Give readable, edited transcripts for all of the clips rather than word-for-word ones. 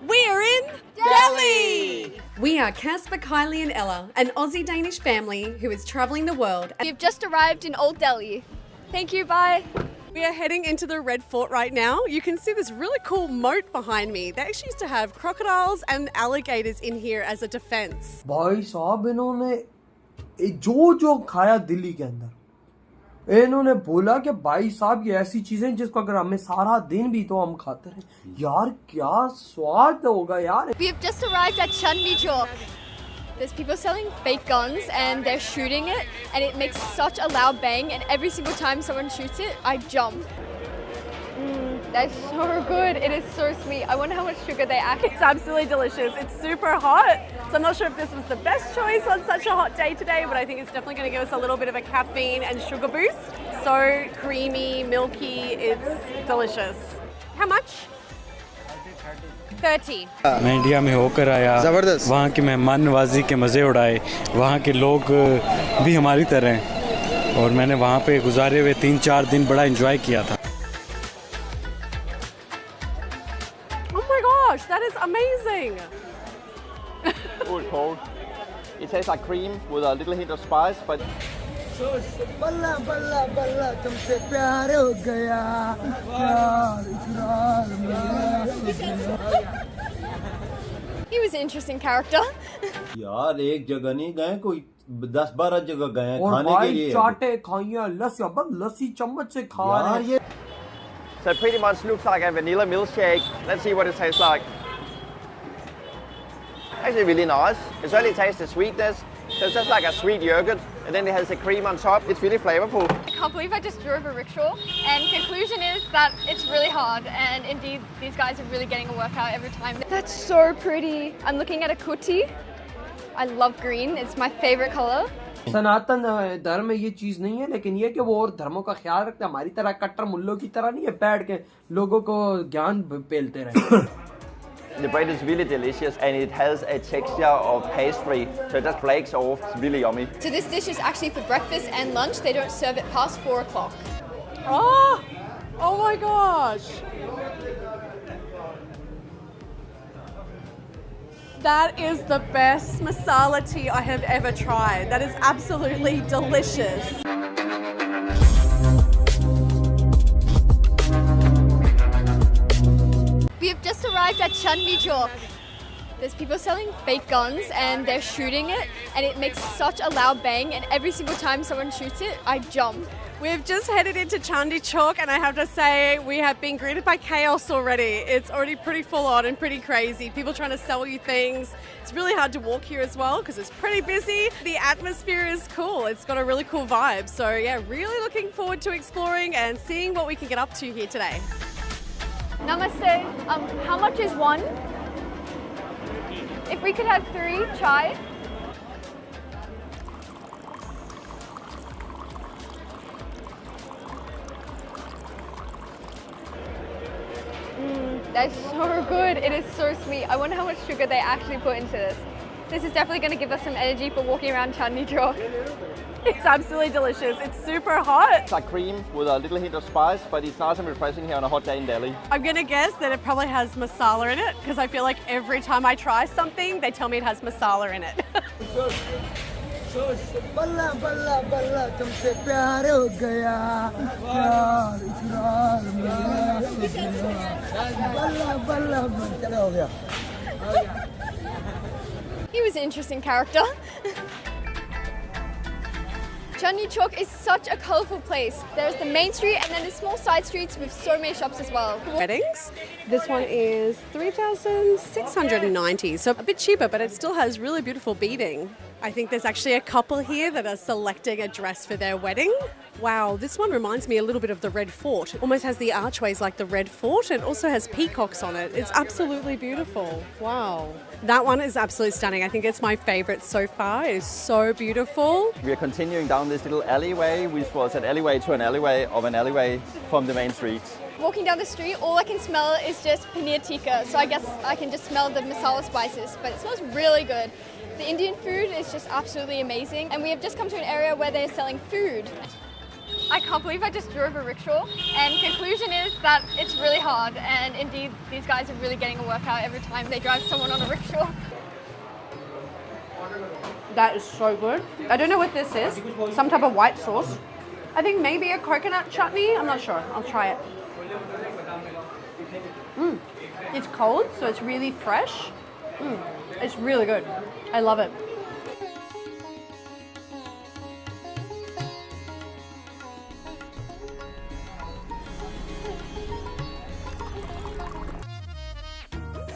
We are in Delhi! We are Casper, Kylie and Ella, an Aussie-Danish family who is travelling the world. We've just arrived in Old Delhi. Thank you, bye. We are heading into the Red Fort right now. You can see this really cool moat behind me. They actually used to have crocodiles and alligators in here as a defense. भाई साहब इन्होंने जो खाया दिल्ली के अंदर इन्होंने बोला कि भाई साहब ये ऐसी चीजें जिसको अगर हमें सारा दिन भी तो हम खाते रहे यार क्या स्वाद होगा यार. We have just arrived at Chandni Chowk. There's people selling fake guns and they're shooting it and it makes such a loud bang and every single time someone shoots it, I jump. That's so good. It is so sweet. I wonder how much sugar they add. It's absolutely delicious. It's super hot, so I'm not sure if this was the best choice on such a hot day today, but I think it's definitely going to give us a little bit of a caffeine and sugar boost. So creamy, milky, it's delicious. How much? 30. मैं India में होकर आया, वहाँ की मेहमान नवाजी के मज़े उड़ाए, वहाँ के लोग भी हमारी तरह हैं और मैंने वहाँ पे गुजारे हुए 3-4 दिन बड़ा एंजॉय किया था. Oh my gosh, that is amazing! It's cold. It tastes like cream with a little hint of spice, but बल्ला बल्ला बल्ला तुमसे प्यार हो गया प्यार इकरार मेरा. He was an interesting character. यार एक जगह नहीं गए कोई 10-12 जगह गए हैं और खाने के लिए. चाटे खाइए लस्सी अब लस्सी चम्मच से खा रहे हैं. so it pretty much looks like a vanilla milkshake. Let's see what it tastes like. Actually really nice. It only tastes the sweetness. So it's just like a sweet yogurt and then it has the cream on top. It's really flavorful. I can't believe I just drove a rickshaw and conclusion is that it's really hard and indeed these guys are really getting a workout every time. That's so pretty. I'm looking at a kuti. I love green. It's my favorite color. सनातन धर्म में ये चीज नहीं है लेकिन ये कि वो और धर्मों का ख्याल रखते हैं हमारी तरह कट्टर मुल्लों की तरह नहीं है बैठ के लोगों को ज्ञान पेलते रहे. The bread is really delicious and it has a texture of pastry, so it just flakes off. It's really yummy. So this dish is actually for breakfast and lunch. They don't serve it past 4 o'clock. Oh my gosh! That is the best masala tea I have ever tried. That is absolutely delicious. We have just arrived at Chandni Chowk. There's people selling fake guns and they're shooting it and it makes such a loud bang and every single time someone shoots it, I jump. We've just headed into Chandni Chowk and I have to say we have been greeted by chaos already. It's already pretty full on and pretty crazy. People trying to sell you things. It's really hard to walk here as well because it's pretty busy. The atmosphere is cool. It's got a really cool vibe. So yeah, really looking forward to exploring and seeing what we can get up to here today. Namaste. How much is one? If we could have 3 chai. That's so good. It is so sweet. I wonder how much sugar they actually put into this. This is definitely going to give us some energy for walking around Chandni Chowk. It's absolutely delicious. It's super hot. It's like cream with a little hint of spice, but it's nice and refreshing here on a hot day in Delhi. I'm going to guess that it probably has masala in it because I feel like every time I try something, they tell me it has masala in it. बल्ला बल्ला बल्ला तुमसे प्यार हो गया प्यार इकरार मेरा बल्ला बल्ला चलो हो गया. He was an interesting character. Chandni Chowk is such a colourful place. There's the main street and then the small side streets with so many shops as well. Weddings. This one is 3,690, so a bit cheaper, but it still has really beautiful beading. I think there's actually a couple here that are selecting a dress for their wedding. Wow, this one reminds me a little bit of the Red Fort. Almost has the archways like the Red Fort and also has peacocks on it. It's absolutely beautiful. Wow. That one is absolutely stunning. I think it's my favourite so far. It is so beautiful. We are continuing down this little alleyway, which was an alleyway to an alleyway of an alleyway from the main street. Walking down the street, all I can smell is just paneer tikka. So I guess I can just smell the masala spices, but it smells really good. The Indian food is just absolutely amazing. And we have just come to an area where they're selling food. I can't believe I just drove a rickshaw. And conclusion is that it's really hard. And indeed, these guys are really getting a workout every time they drive someone on a rickshaw. That is so good. I don't know what this is. Some type of white sauce. I think maybe a coconut chutney. I'm not sure. I'll try it. It's cold, so it's really fresh. It's really good. I love it.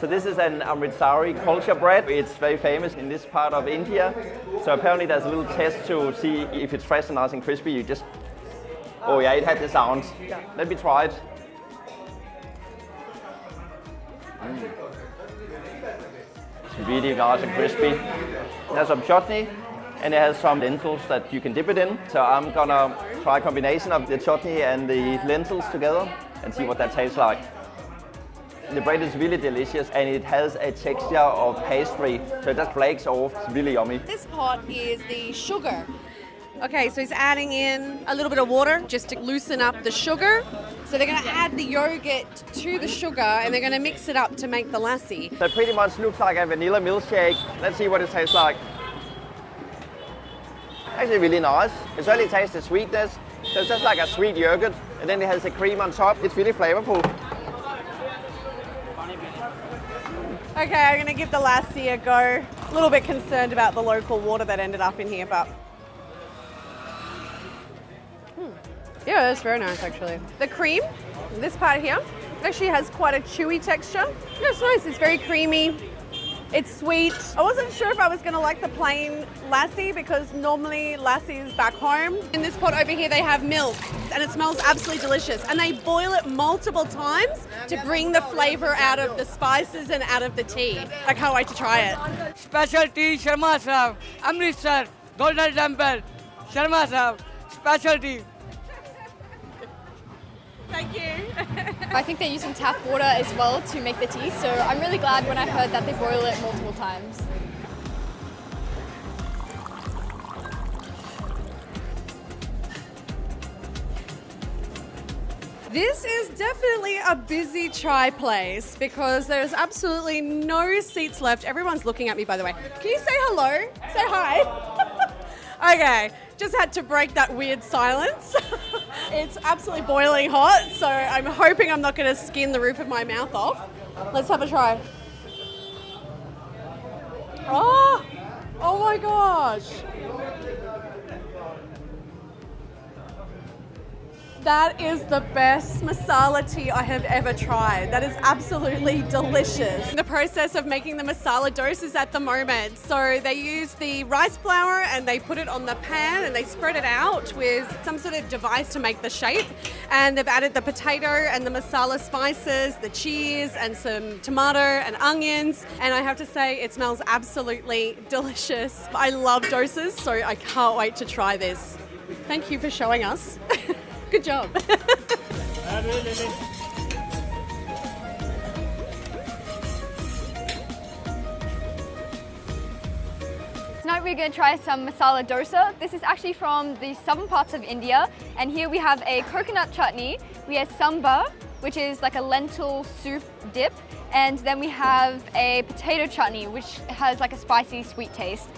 So this is an Amritsari culture bread. It's very famous in this part of India. So apparently there's a little test to see if it's fresh and nice and crispy. You just, oh yeah, it had the sound. Let me try it. It's really nice and crispy. There's some chutney and it has some lentils that you can dip it in. So I'm gonna try a combination of the chutney and the lentils together and see what that tastes like. The bread is really delicious and it has a texture of pastry, so it just flakes off. It's really yummy. This pot is the sugar. Okay, so he's adding in a little bit of water just to loosen up the sugar. So they're going to add the yogurt to the sugar and they're going to mix it up to make the lassi. So it pretty much looks like a vanilla milkshake. Let's see what it tastes like. Actually really nice. It really tastes the sweetness. So it's just like a sweet yogurt and then it has the cream on top. It's really flavorful. Okay, I'm going to give the lassi a go. A little bit concerned about the local water that ended up in here, but yeah, that's very nice actually. The cream, this part here, actually has quite a chewy texture. Yeah, it's nice, it's very creamy. It's sweet. I wasn't sure if I was going to like the plain lassi because normally lassi is back home. In this pot over here they have milk and it smells absolutely delicious and they boil it multiple times to bring the flavour out of the spices and out of the tea. I can't wait to try it. Special tea, Sharma Sahab, Amritsar, Golden Temple, Sharma Sahab, special tea. Thank you. I think they're using tap water as well to make the tea, so I'm really glad when I heard that they boil it multiple times. This is definitely a busy chai place because there's absolutely no seats left. Everyone's looking at me, by the way. Can you say hello? Say hi. Okay, just had to break that weird silence. It's absolutely boiling hot, so I'm hoping I'm not going to skin the roof of my mouth off. Let's have a try. Oh my gosh. That is the best masala tea I have ever tried. That is absolutely delicious. The process of making the masala dosa is at the moment. So they use the rice flour and they put it on the pan and they spread it out with some sort of device to make the shape. And they've added the potato and the masala spices, the cheese and some tomato and onions. And I have to say it smells absolutely delicious. I love dosas, so I can't wait to try this. Thank you for showing us. Good job. Tonight we're going to try some masala dosa. This is actually from the southern parts of India, and here we have a coconut chutney, we have sambar, which is like a lentil soup dip, and then we have a potato chutney, which has like a spicy sweet taste.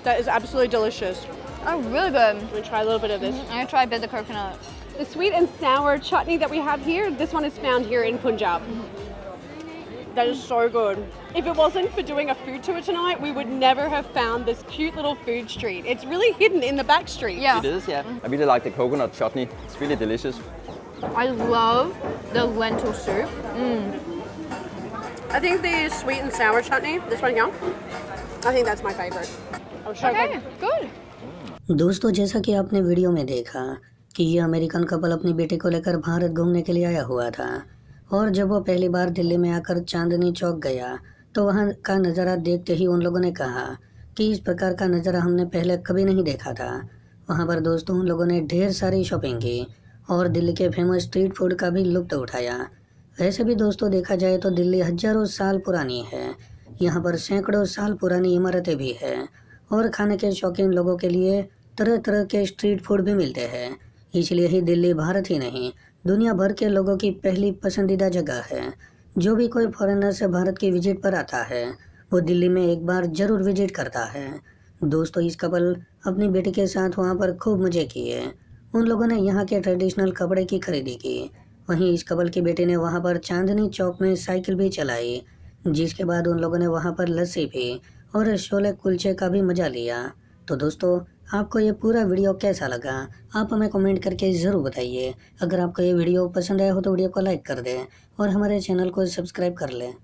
That is absolutely delicious. Oh, really good. I'm gonna try a little bit of this. I'm gonna try a bit of the coconut. The sweet and sour chutney that we have here, this one is found here in Punjab. That is so good. If it wasn't for doing a food tour tonight, we would never have found this cute little food street. It's really hidden in the back street. Yeah. It is, yeah. I really like the coconut chutney. It's really delicious. I love the lentil soup. I think the sweet and sour chutney, this one here, I think that's my favorite. Okay, good. दोस्तों, जैसा कि आपने video में देखा कि ये American couple अपनी बेटे को लेकर भारत घूमने के लिए आया हुआ था और जब वो पहली बार दिल्ली में आकर चांदनी चौक गया तो वहाँ का नज़ारा देखते ही उन लोगों ने कहा कि इस प्रकार का नज़ारा हमने पहले कभी नहीं देखा था। वहाँ पर दोस्तों उन लोगों ने ढेर सारी शॉपिंग की और दिल्ली के फेमस स्ट्रीट फूड का भी लुत्फ़ उठाया। वैसे भी दोस्तों देखा जाए तो दिल्ली हज़ारों साल पुरानी है, यहाँ पर सैकड़ों साल पुरानी इमारतें भी हैं और खाने के शौकीन लोगों के लिए तरह तरह के स्ट्रीट फूड भी मिलते हैं। इसलिए ही दिल्ली भारत ही नहीं दुनिया भर के लोगों की पहली पसंदीदा जगह है। जो भी कोई फॉरेनर से भारत की विजिट पर आता है वो दिल्ली में एक बार जरूर विजिट करता है। दोस्तों, इस कपल अपनी बेटी के साथ वहाँ पर खूब मज़े किए। उन लोगों ने यहाँ के ट्रेडिशनल कपड़े की खरीदी की। वहीं इस कपल की बेटी ने वहाँ पर चांदनी चौक में साइकिल भी चलाई, जिसके बाद उन लोगों ने वहाँ पर लस्सी पी और छोले कुलचे का भी मज़ा लिया। तो दोस्तों, आपको ये पूरा वीडियो कैसा लगा आप हमें कमेंट करके ज़रूर बताइए। अगर आपको ये वीडियो पसंद आया हो तो वीडियो को लाइक कर दें और हमारे चैनल को सब्सक्राइब कर लें।